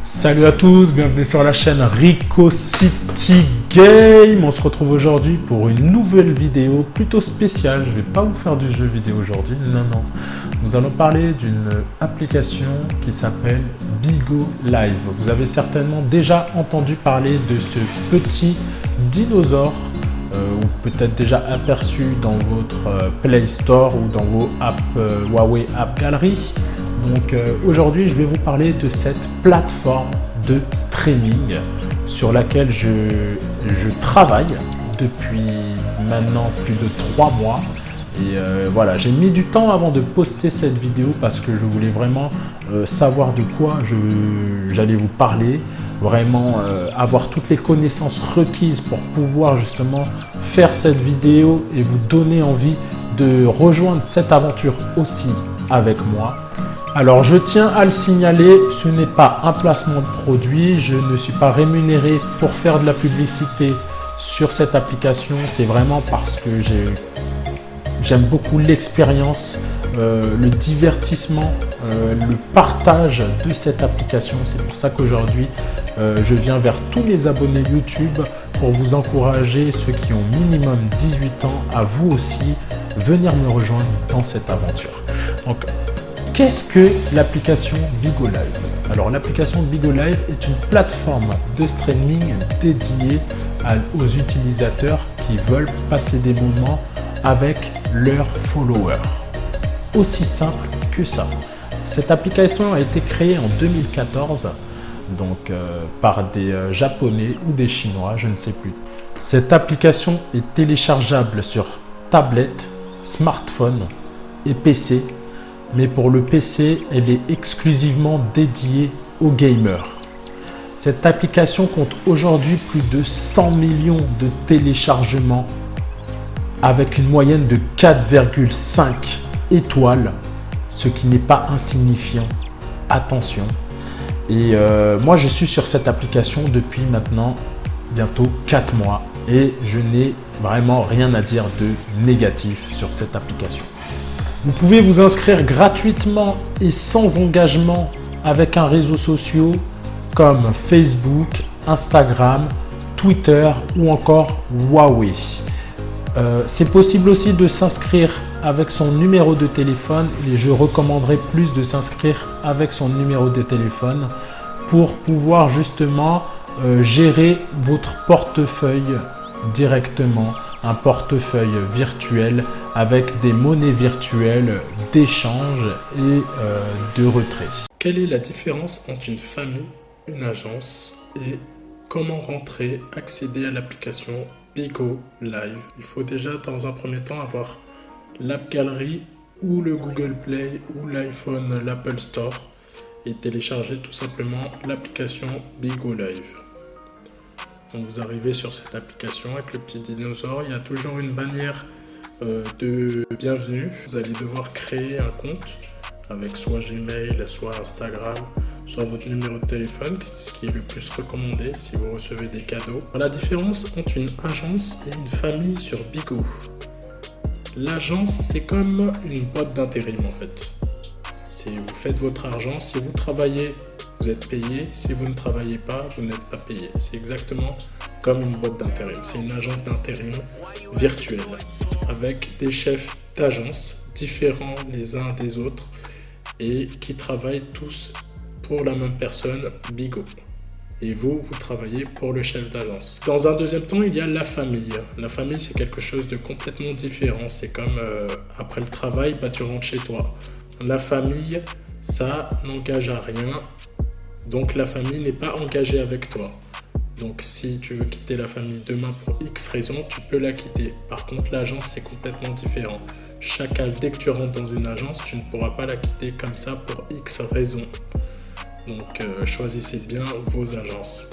Salut à tous, bienvenue sur la chaîne Rico City Game. On se retrouve aujourd'hui pour une nouvelle vidéo plutôt spéciale. Je ne vais pas vous faire du jeu vidéo aujourd'hui, non. Nous allons parler d'une application qui s'appelle Bigo Live. Vous avez certainement déjà entendu parler de ce petit dinosaure ou peut-être déjà aperçu dans votre Play Store ou dans vos apps Huawei App Gallery. Donc aujourd'hui, je vais vous parler de cette plateforme de streaming sur laquelle je travaille depuis maintenant plus de 3 mois. Et voilà, j'ai mis du temps avant de poster cette vidéo parce que je voulais vraiment savoir de quoi j'allais vous parler, vraiment avoir toutes les connaissances requises pour pouvoir justement faire cette vidéo et vous donner envie de rejoindre cette aventure aussi avec moi. Alors je tiens à le signaler, ce n'est pas un placement de produit, je ne suis pas rémunéré pour faire de la publicité sur cette application, c'est vraiment parce que j'aime beaucoup l'expérience, le divertissement, le partage de cette application. C'est pour ça qu'aujourd'hui je viens vers tous mes abonnés YouTube pour vous encourager, ceux qui ont minimum 18 ans, à vous aussi venir me rejoindre dans cette aventure. Donc, qu'est-ce que l'application Bigo Live? Alors l'application Bigo Live est une plateforme de streaming dédiée aux utilisateurs qui veulent passer des moments avec leurs followers. Aussi simple que ça. Cette application a été créée en 2014 donc par des Japonais ou des Chinois, je ne sais plus. Cette application est téléchargeable sur tablette, smartphone et PC. Mais pour le PC, elle est exclusivement dédiée aux gamers. Cette application compte aujourd'hui plus de 100 millions de téléchargements avec une moyenne de 4,5 étoiles, ce qui n'est pas insignifiant. Attention. Et moi, je suis sur cette application depuis maintenant bientôt 4 mois et je n'ai vraiment rien à dire de négatif sur cette application. Vous pouvez vous inscrire gratuitement et sans engagement avec un réseau social comme Facebook, Instagram, Twitter ou encore Huawei. C'est possible aussi de s'inscrire avec son numéro de téléphone et je recommanderais plus de s'inscrire avec son numéro de téléphone pour pouvoir justement gérer votre portefeuille directement. Un portefeuille virtuel avec des monnaies virtuelles d'échange et de retrait. Quelle est la différence entre une famille, une agence et comment rentrer, accéder à l'application Bigo Live? Il faut déjà dans un premier temps avoir l'App Gallery ou le Google Play ou l'iPhone, l'Apple Store et télécharger tout simplement l'application Bigo Live. Donc vous arrivez sur cette application avec le petit dinosaure, il y a toujours une bannière de bienvenue. Vous allez devoir créer un compte avec soit Gmail, soit Instagram, soit votre numéro de téléphone, ce qui est le plus recommandé si vous recevez des cadeaux. La différence entre une agence et une famille sur Bigo. L'agence, c'est comme une boîte d'intérim en fait. Si vous faites votre argent, si vous travaillez, vous êtes payé. Si vous ne travaillez pas, vous n'êtes pas payé. C'est exactement comme une boîte d'intérim. C'est une agence d'intérim virtuelle avec des chefs d'agence différents les uns des autres et qui travaillent tous pour la même personne, Bigo. Et vous travaillez pour le chef d'agence. Dans un deuxième temps, il y a la famille. La famille, c'est quelque chose de complètement différent. C'est comme après le travail, tu rentres chez toi. La famille, ça n'engage à rien. Donc la famille n'est pas engagée avec toi. Donc si tu veux quitter la famille demain pour X raisons, tu peux la quitter. Par contre, l'agence, c'est complètement différent. Dès que tu rentres dans une agence, tu ne pourras pas la quitter comme ça pour X raisons. Donc choisissez bien vos agences.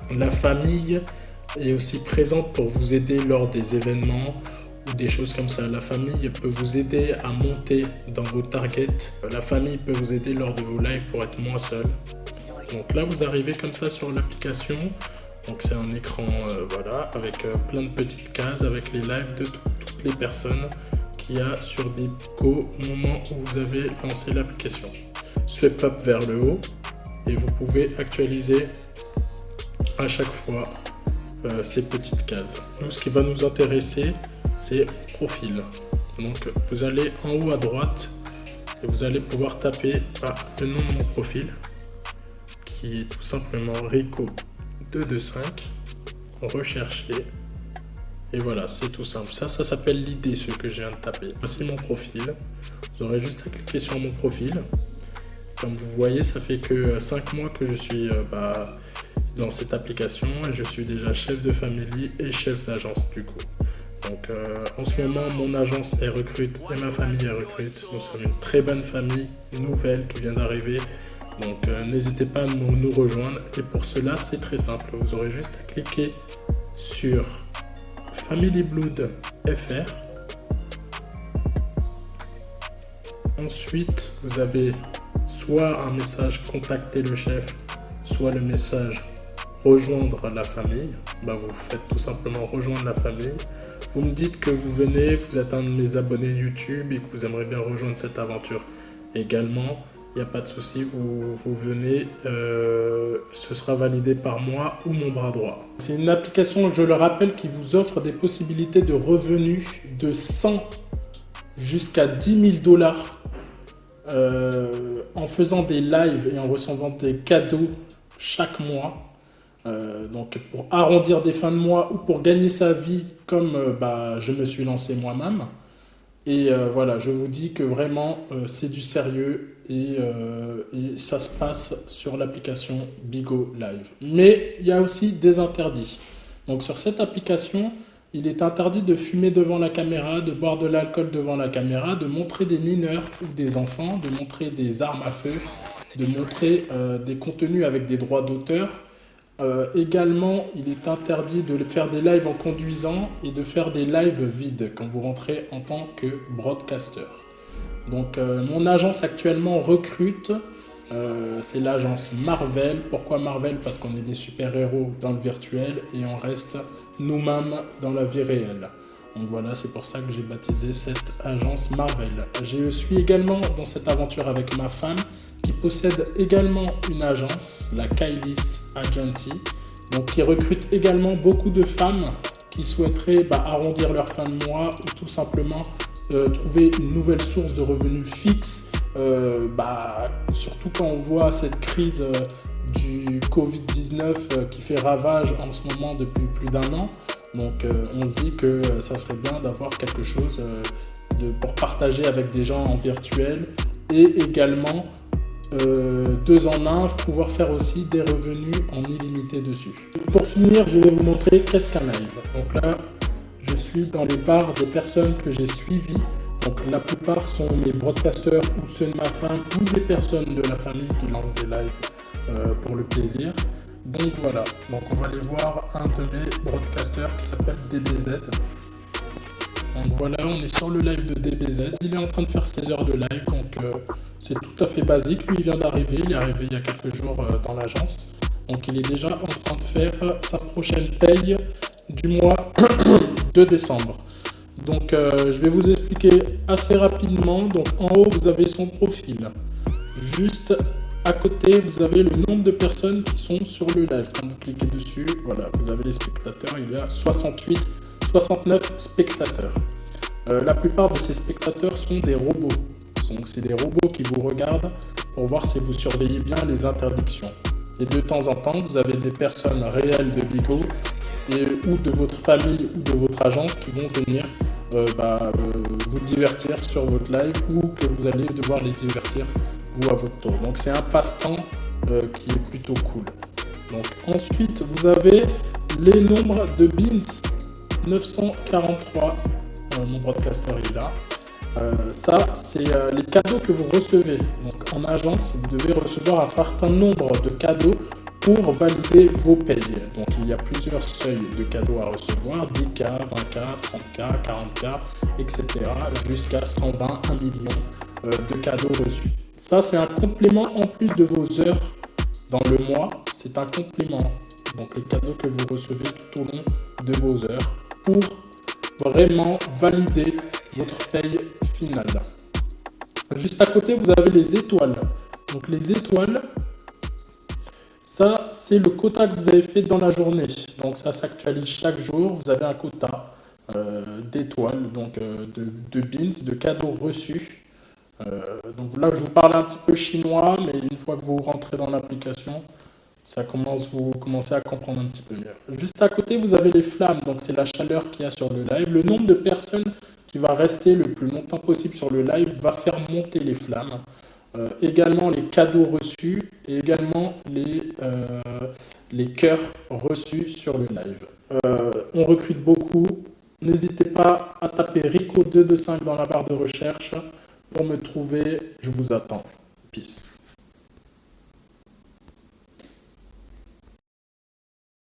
La famille est aussi présente pour vous aider lors des événements ou des choses comme ça. La famille peut vous aider à monter dans vos targets. La famille peut vous aider lors de vos lives pour être moins seul. Donc là, vous arrivez comme ça sur l'application. Donc c'est un écran voilà, avec plein de petites cases, avec les lives de toutes les personnes qu'il y a sur Bigo au moment où vous avez lancé l'application. Swipe up vers le haut et vous pouvez actualiser à chaque fois ces petites cases. Nous, ce qui va nous intéresser, c'est profil. Donc vous allez en haut à droite et vous allez pouvoir taper le nom de mon profil qui est tout simplement Rico225, rechercher, et voilà, c'est tout simple. Ça s'appelle l'idée, ce que je viens de taper. Voici mon profil. Vous aurez juste à cliquer sur mon profil. Comme vous voyez, ça fait que 5 mois que je suis dans cette application et je suis déjà chef de famille et chef d'agence du coup. Donc en ce moment, mon agence est recrute et ma famille est recrute. Nous sommes une très bonne famille nouvelle qui vient d'arriver. Donc n'hésitez pas à nous rejoindre. Et pour cela, c'est très simple. Vous aurez juste à cliquer sur FamilyBlood.fr. Ensuite, vous avez soit un message contacter le chef, soit le message rejoindre la famille. Vous faites tout simplement rejoindre la famille. Vous me dites que vous venez, vous êtes un de mes abonnés YouTube et que vous aimeriez bien rejoindre cette aventure également. Il n'y a pas de souci, vous venez, ce sera validé par moi ou mon bras droit. C'est une application, je le rappelle, qui vous offre des possibilités de revenus de 100 jusqu'à 10 000 $ en faisant des lives et en recevant des cadeaux chaque mois. Donc pour arrondir des fins de mois ou pour gagner sa vie comme je me suis lancé moi-même. Et voilà, je vous dis que vraiment c'est du sérieux et ça se passe sur l'application Bigo Live. Mais il y a aussi des interdits. Donc sur cette application, il est interdit de fumer devant la caméra, de boire de l'alcool devant la caméra, de montrer des mineurs ou des enfants, de montrer des armes à feu, de montrer des contenus avec des droits d'auteur. Également, il est interdit de faire des lives en conduisant et de faire des lives vides quand vous rentrez en tant que broadcaster. Donc, mon agence actuellement recrute, c'est l'agence Marvel. Pourquoi Marvel? Parce qu'on est des super-héros dans le virtuel et on reste nous-mêmes dans la vie réelle. Donc voilà, c'est pour ça que j'ai baptisé cette agence Marvel. Je suis également dans cette aventure avec ma femme qui possède également une agence, la Kylie's Agency, donc qui recrute également beaucoup de femmes qui souhaiteraient arrondir leur fin de mois ou tout simplement trouver une nouvelle source de revenus fixe, surtout quand on voit cette crise du Covid-19 qui fait ravage en ce moment depuis plus d'1 an. Donc on se dit que ça serait bien d'avoir quelque chose pour partager avec des gens en virtuel et également 2 en 1, pouvoir faire aussi des revenus en illimité dessus. Pour finir, je vais vous montrer qu'est-ce qu'un live. Donc là, je suis dans les barres des personnes que j'ai suivies. Donc la plupart sont mes broadcasters ou ceux de ma femme ou des personnes de la famille qui lancent des lives pour le plaisir. Donc voilà, donc on va aller voir un de mes broadcasters qui s'appelle DBZ. Donc voilà, on est sur le live de DBZ. Il est en train de faire 16 heures de live, donc c'est tout à fait basique. Lui, il vient d'arriver. Il est arrivé il y a quelques jours dans l'agence. Donc il est déjà en train de faire sa prochaine paye du mois de décembre. Donc je vais vous expliquer assez rapidement. Donc en haut, vous avez son profil. Juste à côté, vous avez le nombre de personnes qui sont sur le live. Quand vous cliquez dessus, voilà, vous avez les spectateurs. Il y a 69 spectateurs. La plupart de ces spectateurs sont des robots. Donc c'est des robots qui vous regardent pour voir si vous surveillez bien les interdictions. Et de temps en temps, vous avez des personnes réelles de Bigo ou de votre famille ou de votre agence qui vont venir vous divertir sur votre live ou que vous allez devoir les divertir vous à votre tour. Donc c'est un passe-temps qui est plutôt cool. Donc ensuite, vous avez les nombres de bins. 943, mon broadcaster est là. Ça, c'est les cadeaux que vous recevez. Donc en agence, vous devez recevoir un certain nombre de cadeaux pour valider vos payes. Donc il y a plusieurs seuils de cadeaux à recevoir, 10K, 20K, 30K, 40K, etc. jusqu'à 120, 1 million de cadeaux reçus. Ça, c'est un complément en plus de vos heures dans le mois. C'est un complément donc les cadeaux que vous recevez tout au long de vos heures, pour vraiment valider votre paye finale. Juste à côté, vous avez les étoiles. Donc les étoiles, ça, c'est le quota que vous avez fait dans la journée. Donc ça s'actualise chaque jour. Vous avez un quota d'étoiles, donc de beans, de cadeaux reçus. Donc là, je vous parle un petit peu chinois, mais une fois que vous rentrez dans l'application, vous commencez à comprendre un petit peu mieux. Juste à côté, vous avez les flammes. Donc c'est la chaleur qu'il y a sur le live. Le nombre de personnes qui va rester le plus longtemps possible sur le live va faire monter les flammes. Également les cadeaux reçus et également les cœurs reçus sur le live. On recrute beaucoup. N'hésitez pas à taper Rico225 dans la barre de recherche pour me trouver. Je vous attends. Peace.